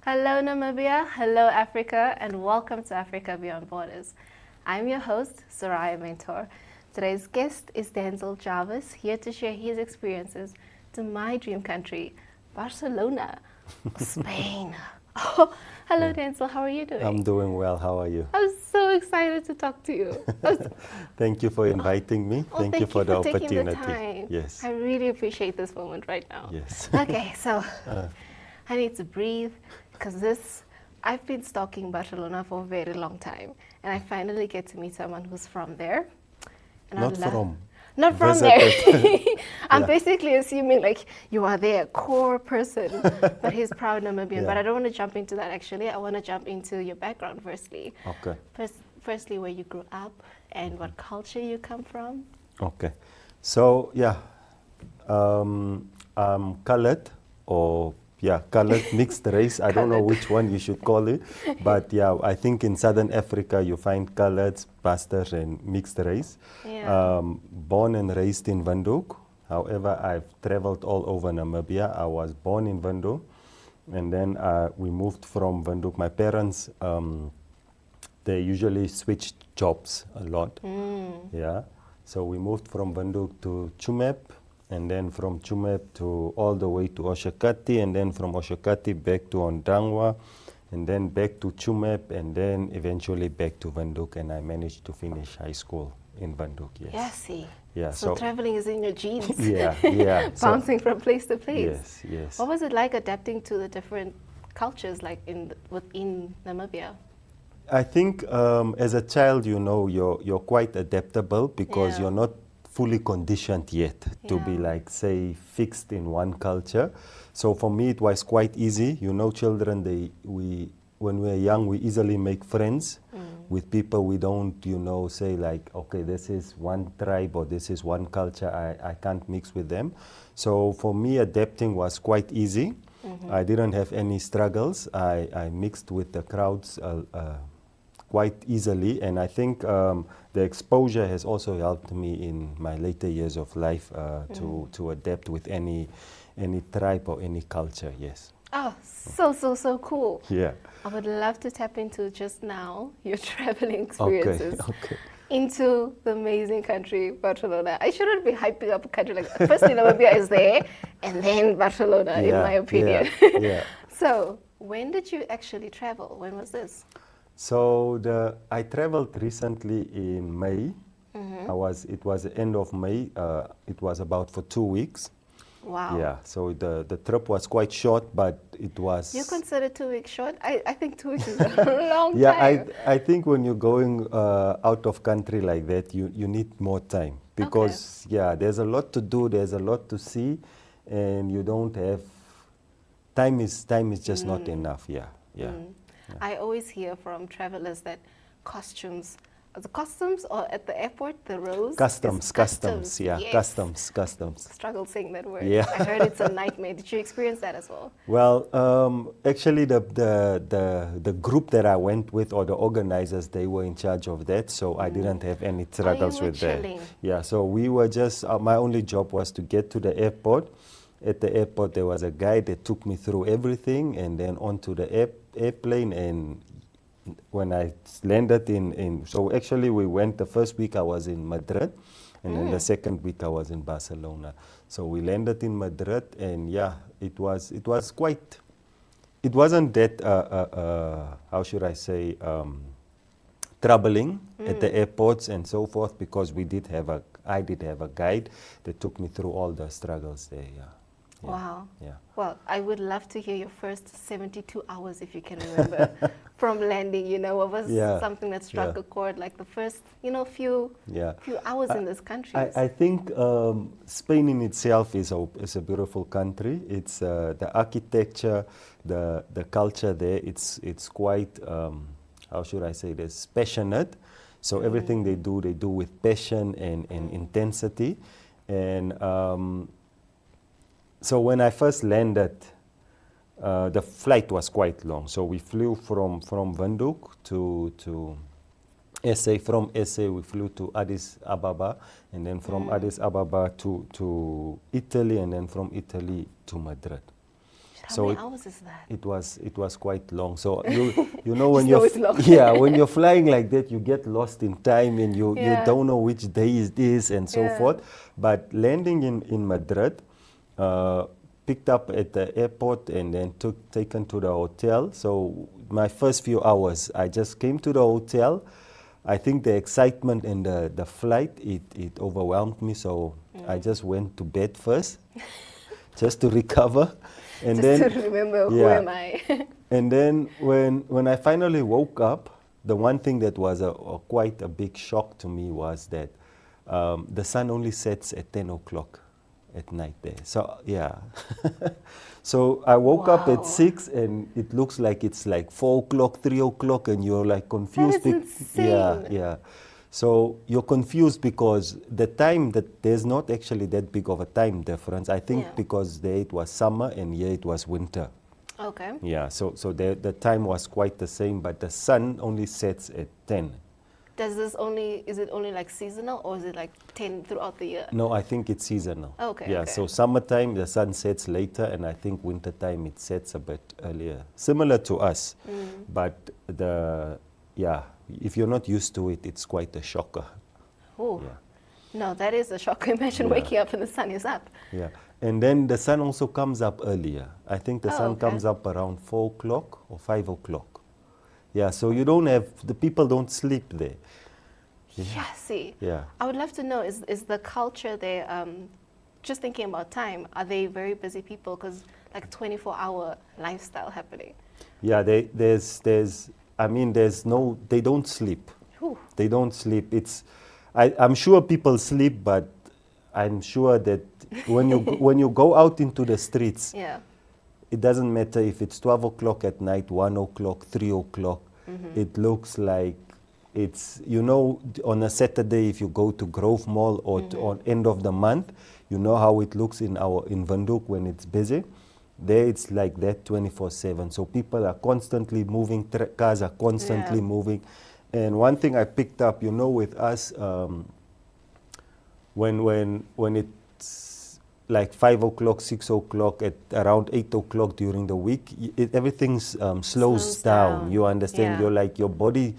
Hello, Namibia. Hello, Africa, and welcome to Africa Beyond Borders. I'm your host, Soraya Mentor. Today's guest is Danzel Jarvis, here to share his experiences to my dream country, Barcelona, Spain. Oh, hello, Danzel. How are you doing? I'm doing well. How are you? I'm so excited to talk to you. Thank you for inviting me. Thank you for the taking the opportunity. time. Yes. I really appreciate this moment right now. Yes. Okay, so I need to breathe because I've been stalking Barcelona for a very long time, and I finally get to meet someone who's from there. And Not from. Not from there. Visited. I'm Yeah. basically assuming like you are there, core person, but he's proud Namibian. Yeah. But I don't want to jump into that actually. I want to jump into your background firstly. Okay. Firstly, where you grew up and what culture you come from. Okay. So yeah, I'm colored or colored mixed race. I don't know Coloured. which one you should call it, but yeah, I think in Southern Africa you find colored, pastors, and mixed race. Yeah. Born and raised in Windhoek. However, I've traveled all over Namibia. I was born in Windhoek, and then we moved from Windhoek. My parents, they usually switched jobs a lot. Yeah. So we moved from Windhoek to Chumep, and then from Chumep to all the way to Oshakati, and then from Oshakati back to Ondangwa, and then back to Chumep, and then eventually back to Windhoek, and I managed to finish high school in Windhoek. Yes. Yeah, see. Yeah. So traveling is in your genes. Yeah. Bouncing from place to place. Yes. What was it like adapting to the different cultures like within Namibia? I think as a child, you're quite adaptable because Yeah. you're not fully conditioned yet to be Yeah. like, say, fixed in one culture. So for me, it was quite easy. Children, when we're young, we easily make friends with people. We don't, say like, okay, this is one tribe or this is one culture. I can't mix with them. So for me, adapting was quite easy. I didn't have any struggles. I mixed with the crowds quite easily, and I think the exposure has also helped me in my later years of life to adapt with any tribe or any culture. Yes. Oh, so cool. Yeah. I would love to tap into just now your traveling Okay. experiences Okay. into the amazing country, Barcelona. I shouldn't be hyping up a country like firstly Namibia is there and then Barcelona, in my opinion. Yeah. So, when did you actually travel? When was this? So I traveled recently in May. It was the end of May. It was about for 2 weeks. Wow. Yeah. So the trip was quite short, but it was. You consider 2 weeks short? I think 2 weeks is a long Yeah, time. I think when you're going out of country like that, you need more time because there's a lot to do, there's a lot to see, and you don't have time is just not enough. Yeah. I always hear from travelers that costumes, the customs or at the airport, the rows? Customs. Yeah, yes. customs. Struggle saying that word. Yeah. I heard it's a nightmare. Did you experience that as well? Well, actually, the group that I went with, or the organizers, they were in charge of that, so I didn't have any struggles were with that. chilling. Yeah, so we were just. My only job was to get to the airport. At the airport, there was a guy that took me through everything, and then onto the airplane. And when I landed so actually we went. The first week I was in Madrid, and then the second week I was in Barcelona. So we landed in Madrid, and it was quite. It wasn't that how should I say troubling at the airports and so forth, because I did have a guide that took me through all the struggles there. Yeah. Wow. Yeah. Well, I would love to hear your first 72 hours, if you can remember, from landing. What was something that struck a chord, like the first, few hours in this country? I think Spain in itself is a beautiful country. It's the architecture, the culture there. It's quite how should I say this, passionate. So everything they do with passion and intensity, and so when I first landed, the flight was quite long. So we flew from Windhoek to SA. From SA, we flew to Addis Ababa, and then from Addis Ababa to Italy, and then from Italy to Madrid. How many hours is that? It was quite long. So you know when Just know it's long. yeah, when you're flying like that, you get lost in time and you Yeah. don't know which day it is and so Yeah. forth. But landing in Madrid, picked up at the airport and then taken to the hotel. So my first few hours, I just came to the hotel. I think the excitement and the flight, it overwhelmed me. So I just went to bed first, just to recover. And Just then, to remember who yeah. am I? And then when I finally woke up, the one thing that was quite a big shock to me was that the sun only sets at 10 o'clock at night there. So, yeah. So I woke up at Wow. 6 and it looks like it's like 4 o'clock, 3 o'clock, and you're like confused. That is Yeah, insane. yeah. So you're confused because the time that there's not actually that big of a time difference. I think Yeah. because there it was summer and here it was winter. Okay. Yeah, so the time was quite the same, but the sun only sets at 10. Is it only like seasonal or is it like 10 throughout the year? No, I think it's seasonal. Okay, Yeah, okay. so summertime the sun sets later, and I think wintertime it sets a bit earlier. Similar to us, but if you're not used to it, it's quite a shocker. Oh, Yeah. no, that is a shock. Imagine Yeah. waking up and the sun is up. Yeah, and then the sun also comes up earlier. I think the sun okay. comes up around 4 o'clock or 5 o'clock. Yeah, so the people don't sleep there. Yeah, see. Yeah. I would love to know, is the culture there, just thinking about time, are they very busy people? Because like 24-hour lifestyle happening. Yeah, they don't sleep. Whew. They don't sleep. I'm sure people sleep, but I'm sure that when you go out into the streets, Yeah. it doesn't matter if it's 12 o'clock at night, 1 o'clock, 3 o'clock. It looks like on a Saturday, if you go to Grove Mall or on end of the month, you know how it looks in Windhoek when it's busy. There it's like that 24/7. So people are constantly moving, cars are constantly Yeah. moving. And one thing I picked up, with us, when it's like 5 o'clock, 6 o'clock, at around 8 o'clock during the week, everything slows down. You understand? Yeah. You're like, your body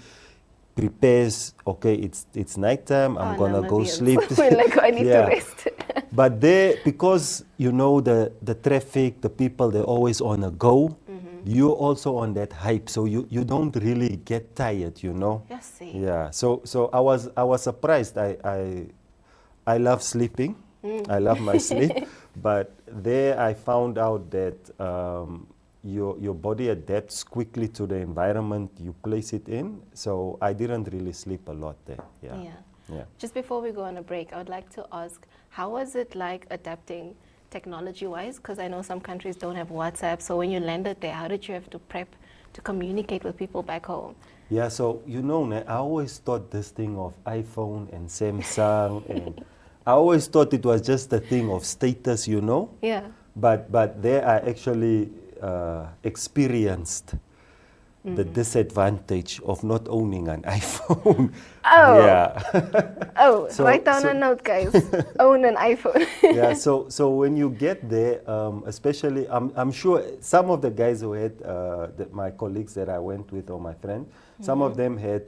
prepares, okay, it's nighttime, I'm gonna go Namibians. sleep. We're like, I need Yeah. to rest. But there, because the traffic, the people, they're always on a go, you're also on that hype, so you don't really get tired, Yes, see. Yeah, so I was surprised. I love sleeping. I love my sleep, but there I found out that your body adapts quickly to the environment you place it in. So I didn't really sleep a lot there. Yeah. Yeah. Just before we go on a break, I would like to ask, how was it like adapting technology-wise? Because I know some countries don't have WhatsApp. So when you landed there, how did you have to prep to communicate with people back home? Yeah, so I always thought this thing of iPhone and Samsung, and I always thought it was just a thing of status, Yeah. But there I actually experienced the disadvantage of not owning an iPhone. Oh. Yeah. Oh, So- write down so- a note, guys. Own an iPhone. Yeah, so when you get there, especially, I'm sure some of the guys who had, my colleagues that I went with, or my friend, some of them had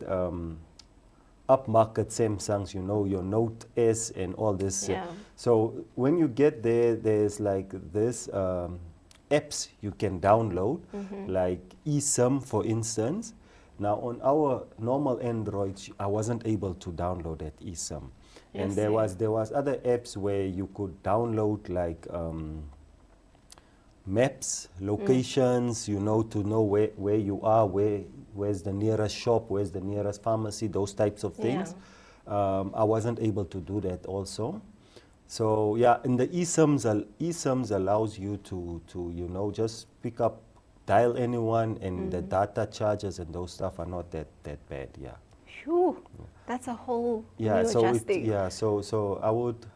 upmarket Samsungs, your Note S and all this. Yeah. So when you get there, there's like this apps you can download, like eSIM, for instance. Now on our normal Androids, I wasn't able to download that eSIM. And Yes, there yeah. was other apps where you could download like maps, locations, to know where you are, where's the nearest shop, where's the nearest pharmacy, those types of things. I wasn't able to do that also. So yeah, and the eSIMs allows you to just pick up, dial anyone, and the data charges and those stuff are not that bad. Yeah. Phew, that's a whole Yeah. new So adjusting. so I would.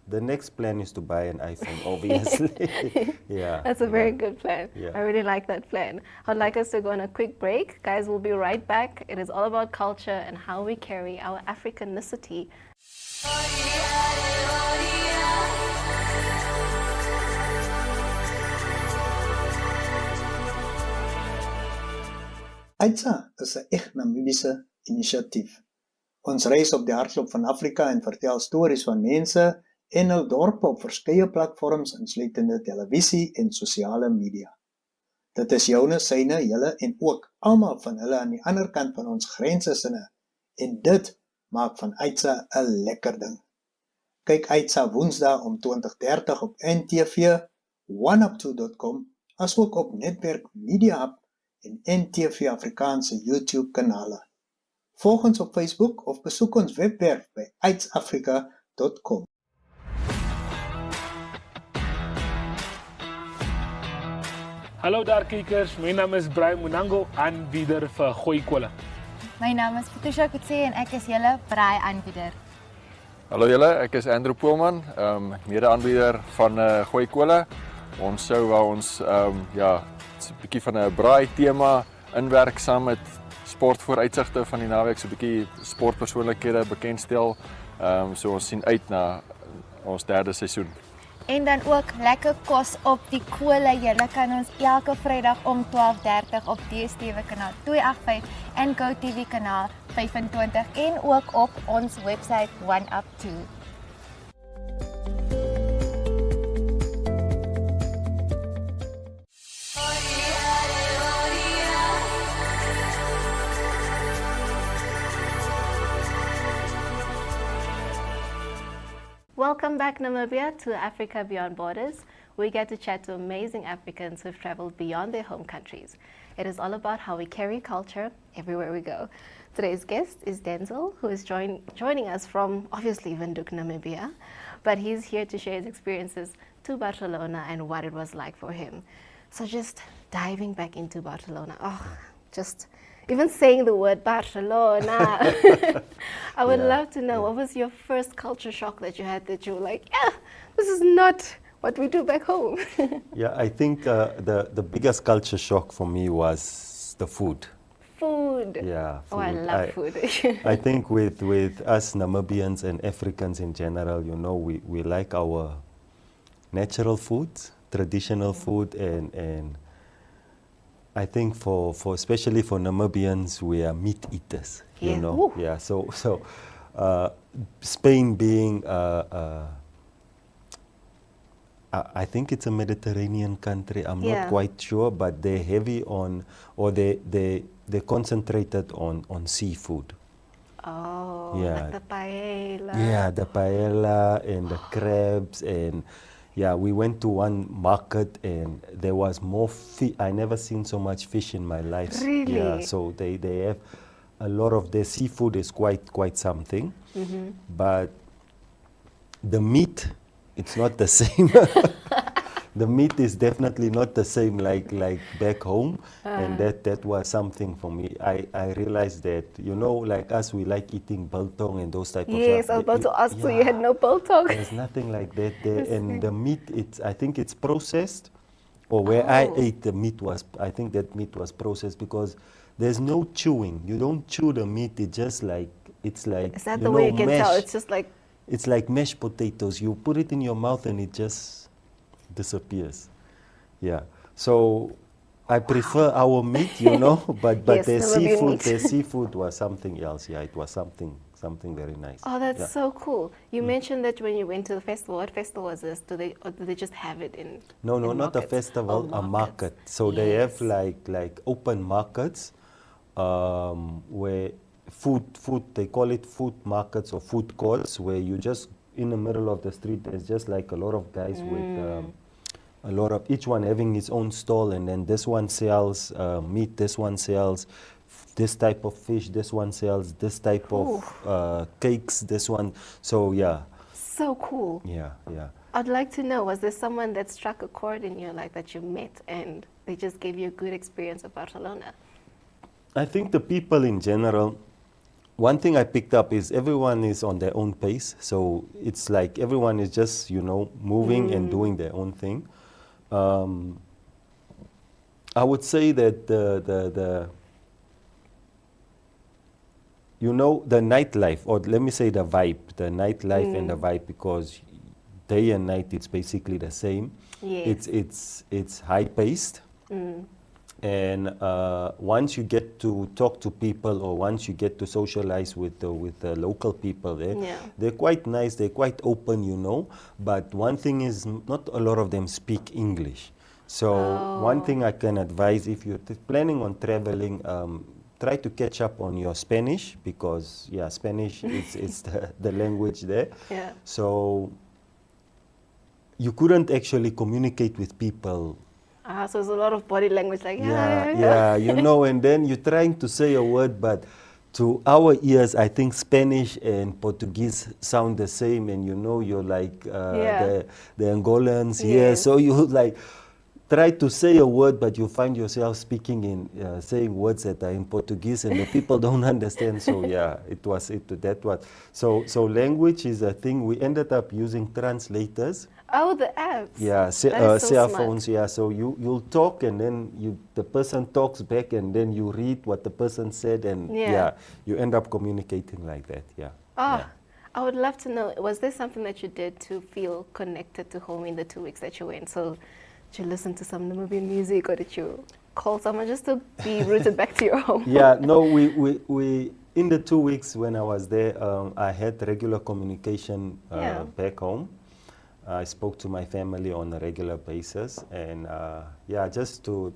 The next plan is to buy an iPhone, obviously. Yeah. That's a very good plan. Yeah. I really like that plan. I'd like us to go on a quick break. Guys, we'll be right back. It is all about culture and how we carry our Africanicity. AITSA is 'n eg Namibiese inisiatief. Ons reis op die hartklop van Afrika en vertel stories van mense en hul dorpe op verskeie platforms insluitende televisie en sosiale media. Dit is joune, syne, julle en ook almal van hulle aan die ander kant van ons grense sinne. En dit maak van AITSA 'n lekker ding. Kyk AITSA Woensdae om 20:30 op NTV, oneup2.com, asook op Netwerk Media Hub en NTV Afrikaanse YouTube kanale. Volg ons op Facebook of besoek ons webwerf by aitsafrica.com. Hallo daar kykers, my naam is Brian Munango, aanbieder vir Gooi Kolle. My naam is Patricia Kutse en ek is julle braai-aanbieder. Hallo julle, ek is Andrew Poelman, mede-aanbieder van Gooi Kolle. Ons sou waar ons 'n bietjie van 'n braai tema inwerk saam met sportvooruitsigte van die naweek, so 'n bietjie sportpersoonlikhede bekendstel. So ons sien uit na ons 3de seisoen. En dan ook lekker kos op die kole. Julle kan ons elke Vrydag om 12:30 op DStv kanaal 285 en GoTV kanaal 25 en ook op ons webwerf oneup2. Welcome back, Namibia, to Africa Beyond Borders. We get to chat to amazing Africans who've traveled beyond their home countries. It is all about how we carry culture everywhere we go. Today's guest is Denzel, who is joining us from, obviously, Windhoek, Namibia. But he's here to share his experiences to Barcelona and what it was like for him. So just diving back into Barcelona. Just even saying the word Barcelona. I would love to know, what was your first culture shock that you had that you were like, this is not what we do back home? Yeah, I think the biggest culture shock for me was the food. Food. Yeah, food. Oh, I love food. I think with us Namibians and Africans in general, we like our natural foods, traditional food, and I think for especially for Namibians, we are meat eaters. Yeah. Ooh. Yeah. So Spain being I think it's a Mediterranean country. I'm not quite sure, but they're heavy on, or they concentrated on seafood. Oh, Yeah. like the paella. Yeah, the paella and the crabs, and we went to one market and there was more fish. I never seen so much fish in my life. Really? Yeah, so they have a lot of their seafood is quite something, but the meat, it's not the same. The meat is definitely not the same like back home, and that was something for me. I realized that, like us, we like eating biltong and those type of stuff. Yes, I was about to ask, so you had no biltong. There's nothing like that there, and the meat, I think it's processed, or where I ate the meat I think that meat was processed because there's no chewing. You don't chew the meat, it's just like, it's like, Is that the way you can mash. tell? It's just like, It's like mashed potatoes. You put it in your mouth and it just disappears. Yeah. So I prefer our meat, but Yes, their Namibian meat. seafood was something else. Yeah, it was something very nice. oh, that's Yeah. so cool. You mentioned that when you went to the festival. What festival was this? Or do they just have it in? No, in not a markets? festival, Oh, a market. So they have like open markets where food, they call it food markets or food courts, where you just in the middle of the street, there's just like a lot of guys with a lot of, each one having his own stall, and then this one sells meat, this one sells this type of fish, this one sells this type of cakes, this one. So yeah. So cool. Yeah. I'd like to know, was there someone that struck a chord in your life that you met and they just gave you a good experience of Barcelona? I think the people in general, one thing I picked up is everyone is on their own pace. So it's like everyone is just, moving and doing their own thing. I would say that the nightlife, or let me say the nightlife and the vibe, because day and night it's basically the same. Yes. It's high paced. And once you get to talk to people, or once you get to socialize with the local people there, Yeah. they're quite nice, they're quite open, you know. But one thing is, not a lot of them speak English. So one thing I can advise, if you're planning on traveling, try to catch up on your Spanish, because yeah, Spanish is the language there. Yeah. So you couldn't actually communicate with people. So there's a lot of body language, like Yeah, you know, and then you're trying to say a word, but to our ears, I think Spanish and Portuguese sound the same, and you know, you're like the Angolans, yeah. Yes. So you like try to say a word, but you find yourself speaking in saying words that are in Portuguese, and the people don't understand. So yeah, so language is a thing. We ended up using translators. Oh, the apps. Yeah, That is so cell smart. phones. Yeah, so you'll talk, and then the person talks back, and then you read what the person said, and Yeah. you end up communicating like that. Yeah. Oh, Yeah. I would love to know, was there something that you did to feel connected to home in the 2 weeks that you went? So did you listen to some Namibian music, or did you call someone just to be rooted back to your home? Yeah, no, we in the 2 weeks when I was there, I had regular communication Yeah. back home. I spoke to my family on a regular basis, and yeah, just to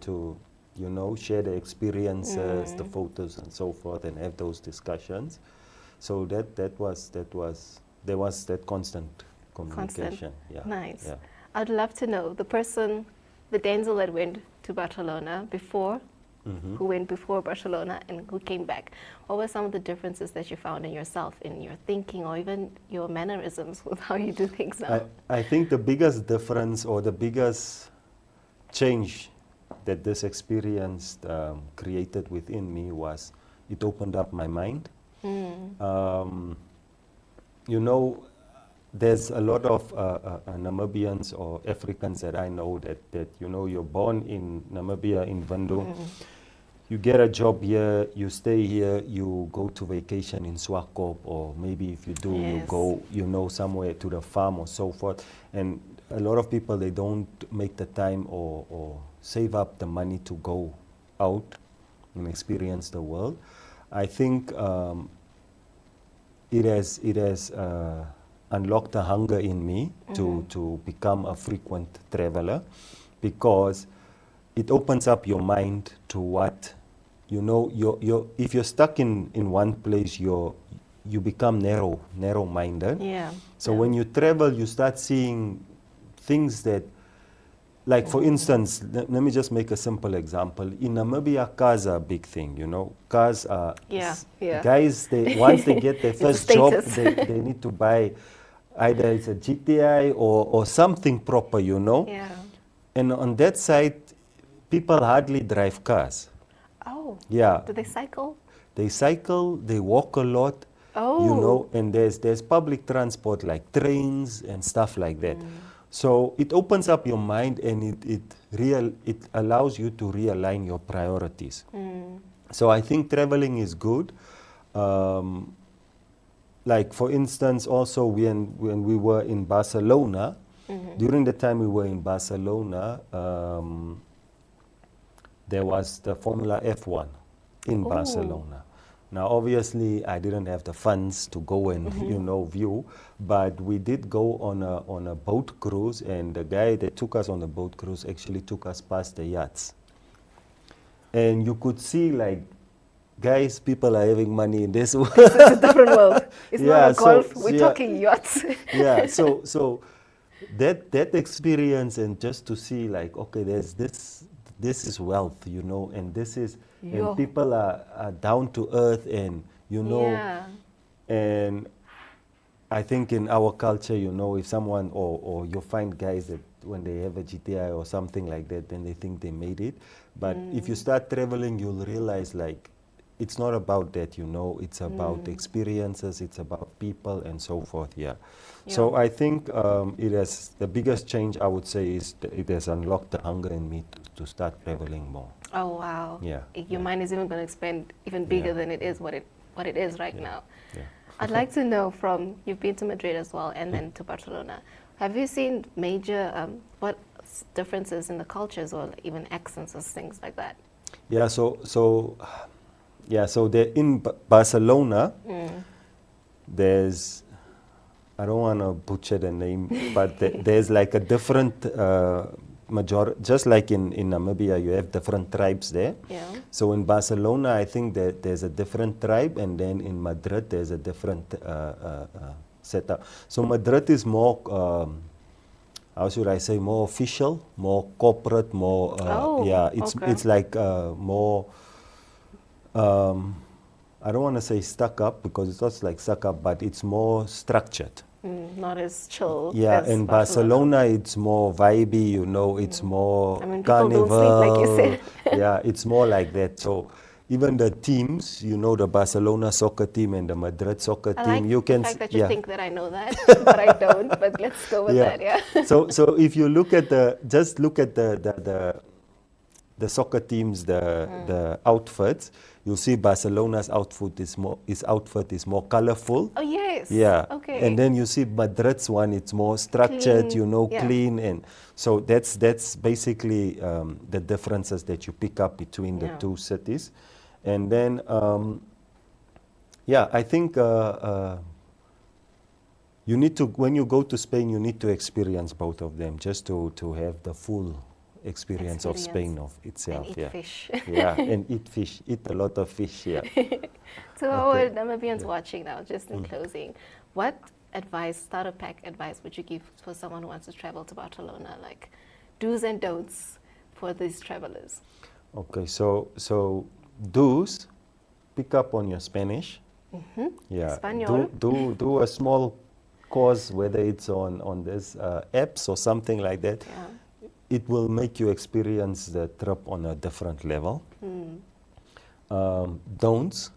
you know, share the experiences, the photos, and so forth, and have those discussions. So there was that constant communication. Yeah. Nice. Yeah. I'd love to know the person, the Denzel that went to Barcelona before, who went before Barcelona and who came back. What were some of the differences that you found in yourself, in your thinking, or even your mannerisms with how you do things now? I think the biggest difference, or the biggest change that this experience created within me, was it opened up my mind. You know, there's a lot of Namibians or Africans that I know that you know, you're born in Namibia, in Windhoek. You get a job here, you stay here, you go to vacation in Swakop, or maybe if you do, you Yes. go, you know, somewhere to the farm or so forth. And a lot of people, they don't make the time or save up the money to go out and experience the world. I think it has unlocked a hunger in me to become a frequent traveler, because it opens up your mind to what, you know, if you're stuck in one place, you become narrow-minded. Yeah. So when you travel, you start seeing things that, like for instance, let me just make a simple example. In Namibia, cars are a big thing, you know. Cars are, Yeah, yeah. guys, once they get their It's a first job, status. they need to buy either it's a GTI or something proper, you know. Yeah. And on that side, people hardly drive cars. Oh. Yeah. Do they cycle? They cycle, they walk a lot, you know, and there's public transport like trains and stuff like that. So it opens up your mind, and it allows you to realign your priorities. So I think traveling is good. Like for instance, also when we were in Barcelona, during the time we were in Barcelona, there was the Formula F1 in Barcelona. Now, obviously, I didn't have the funds to go and you know, view, but we did go on a boat cruise, and the guy that took us on the boat cruise actually took us past the yachts, and you could see, like, guys, people are having money in this world. It's a different world. It's Yeah, not a golf. so We're yeah. talking yachts. Yeah, so that experience, and just to see, like, okay, there's this is wealth, you know, and this is, Yo. and people are down to earth, and you know, Yeah. and I think in our culture, you know, if someone, or you find guys that when they have a GTI or something like that, then they think they made it. But if you start traveling, you'll realize, like, it's not about that, you know, it's about experiences, it's about people, and so forth, yeah. So I think the biggest change, I would say, is it has unlocked the hunger in me to start traveling more. Oh wow. Yeah. Your mind is even going to expand even bigger Yeah. than it is what it is right now. Yeah. I'd like to know, from, you've been to Madrid as well, and then to Barcelona. Have you seen major differences in the cultures, or even accents or things like that? Yeah, so they're in Barcelona. There's, I don't want to butcher the name, but there's like a different just like in Namibia, you have different tribes there. Yeah. So in Barcelona, I think that there's a different tribe, and then in Madrid, there's a different setup. So Madrid is more, how should I say, more official, more corporate, more, it's like more, I don't want to say stuck up, because it's not like stuck up, but it's more structured. Not as chill. Yeah, as in Barcelona it's more vibey, you know, it's more I mean, people carnival. don't sleep, like you said. Yeah, it's more like that. So even the teams, you know, the Barcelona soccer team and the Madrid soccer I team, like you can the fact that you yeah. think that I know that, but I don't. But let's go with that. Yeah. So if you look at the soccer teams, the outfits, you'll see Barcelona's outfit is more colorful. Oh yes. Yeah. Okay. And then you see Madrid's one, it's more structured, Clean. you know, Yeah. clean, and so that's basically the differences that you pick up between the two cities. And then I think you need to, when you go to Spain, you need to experience both of them just to have the full experience of Spain of itself. And eat fish. Yeah, and eat fish, eat a lot of fish. Yeah. To our Namibians watching now, just in closing, what advice, starter pack advice, would you give for someone who wants to travel to Barcelona? Like do's and don'ts for these travelers. Okay, so do's, pick up on your Spanish. Yeah. Espanol. Do a small course, whether it's on this apps or something like that. Yeah. It will make you experience the trip on a different level. Don'ts.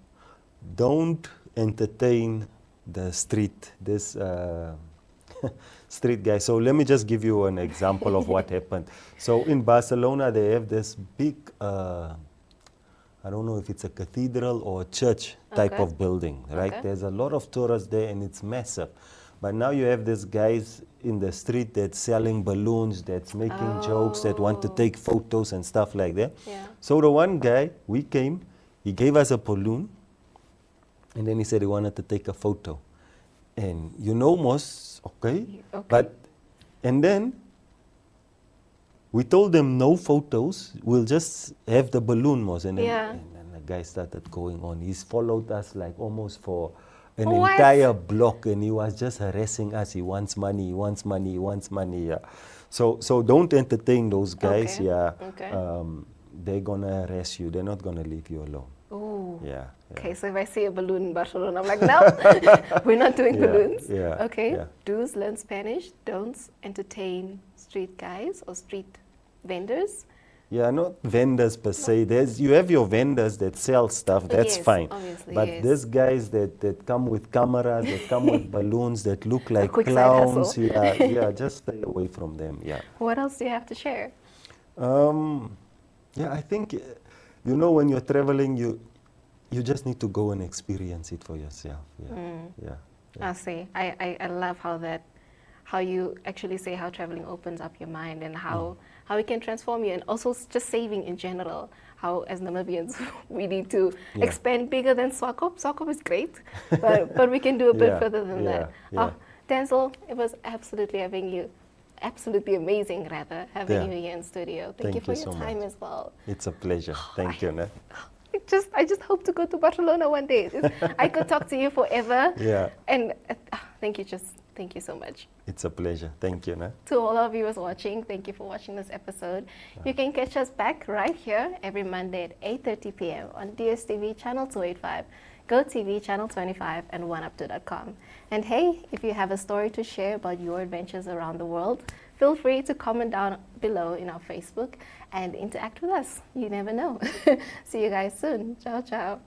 Don't entertain the street guy. So let me just give you an example of what happened. So in Barcelona, they have this big, I don't know if it's a cathedral or a church type of building, right? There's a lot of tourists there and it's massive. But now you have these guys in the street that's selling balloons, that's making jokes, that want to take photos and stuff like that. Yeah. So the one guy, we came, he gave us a balloon, and then he said he wanted to take a photo. And you know, most, but, and then we told them no photos, we'll just have the balloon, most. And then, and then the guy started going on. He's followed us like almost for an entire block, and he was just harassing us. He wants money, he wants money, he wants money. Yeah. So don't entertain those guys. Okay. Yeah. Okay. They're gonna harass you. They're not gonna leave you alone. Oh. Yeah. Okay, so if I see a balloon in Barcelona, I'm like, no, we're not doing balloons. Yeah. Okay. Yeah. Do's, learn Spanish. Don'ts, entertain street guys or street vendors. Yeah, not vendors per se. You have your vendors that sell stuff, that's Yes, fine. obviously, But yes. these guys that come with cameras, that come with balloons, that look like quick side clowns, hustle. yeah, just stay away from them, yeah. What else do you have to share? Yeah, I think, you know, when you're traveling, you just need to go and experience it for yourself, yeah. I see. I love how you actually say how traveling opens up your mind and how it can transform you, and also just saving in general. How as Namibians we need to expand bigger than Swakop. Swakop is great, but we can do a bit further than that. Yeah. Oh, Danzel, it was absolutely amazing having you here in studio. Thank you for your so time much. as well. It's a pleasure. Thank you. Ne? I just hope to go to Barcelona one day. I could talk to you forever. Yeah. And thank you so much. It's a pleasure. Thank you. Ne? To all our viewers watching, thank you for watching this episode. You can catch us back right here every Monday at 8:30 p.m. on DSTV channel 285, GoTV channel 25, and OneUp2.com. And hey, if you have a story to share about your adventures around the world, feel free to comment down below in our Facebook and interact with us. You never know. See you guys soon. Ciao, ciao.